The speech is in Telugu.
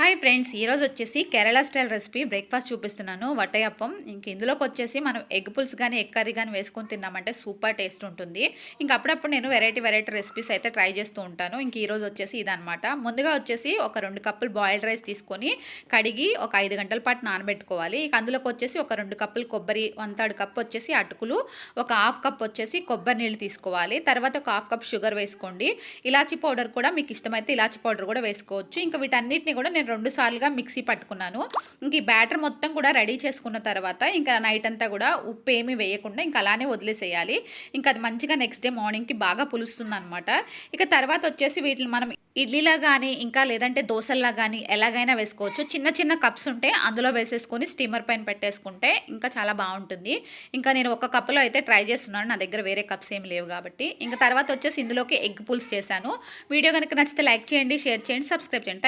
హాయ్ ఫ్రెండ్స్, ఈరోజు వచ్చేసి కేరళ స్టైల్ రెసిపీ బ్రేక్ఫాస్ట్ చూపిస్తున్నాను. వట్టయప్పం. ఇంక ఇందులోకి వచ్చేసి మనం ఎగ్ పుల్స్ కానీ ఎగ్ కర్రీ కానీ వేసుకొని తిన్నామంటే సూపర్ టేస్ట్ ఉంటుంది. ఇంక అప్పుడప్పుడు నేను వెరైటీ రెసిపీస్ అయితే ట్రై చేస్తూ ఉంటాను. ఇంక ఈరోజు వచ్చేసి ఇదనమాట. ముందుగా వచ్చేసి ఒక 2 కప్పులు బాయిల్డ్ రైస్ తీసుకొని కడిగి ఒక 5 గంటల పాటు నానబెట్టుకోవాలి. ఇక అందులోకి వచ్చేసి ఒక 2 కప్పులు కొబ్బరి, 1/3 కప్ వచ్చేసి అటుకులు, ఒక 1/2 కప్ వచ్చేసి కొబ్బరి నీళ్ళు తీసుకోవాలి. తర్వాత ఒక 1/2 కప్ షుగర్ వేసుకోండి. ఇలాచీ పౌడర్ కూడా మీకు ఇష్టమైతే ఇలాచీ పౌడర్ కూడా వేసుకోవచ్చు. ఇంకా వీటన్నిటిని కూడా నేను 2 సార్లుగా మిక్సీ పట్టుకున్నాను. ఇంక ఈ బ్యాటర్ మొత్తం కూడా రెడీ చేసుకున్న తర్వాత ఇంకా నైట్ అంతా కూడా ఉప్పు ఏమీ వేయకుండా ఇంకా అలానే వదిలేసేయాలి. ఇంకా అది మంచిగా నెక్స్ట్ డే మార్నింగ్కి బాగా పులుస్తుంది అనమాట. ఇక తర్వాత వచ్చేసి వీటిని మనం ఇడ్లీలా కానీ ఇంకా లేదంటే దోశల్లా కానీ ఎలాగైనా వేసుకోవచ్చు. చిన్న చిన్న కప్స్ ఉంటే అందులో వేసేసుకొని స్టీమర్ పైన పెట్టేసుకుంటే ఇంకా చాలా బాగుంటుంది. ఇంకా నేను ఒక కప్పులో అయితే ట్రై చేస్తున్నాను, నా దగ్గర వేరే కప్స్ ఏమి లేవు కాబట్టి. ఇంకా తర్వాత వచ్చేసి ఇందులోకి ఎగ్ పుల్స్ చేశాను. వీడియో కనుక నచ్చితే లైక్ చేయండి, షేర్ చేయండి, సబ్స్క్రైబ్ చేయండి.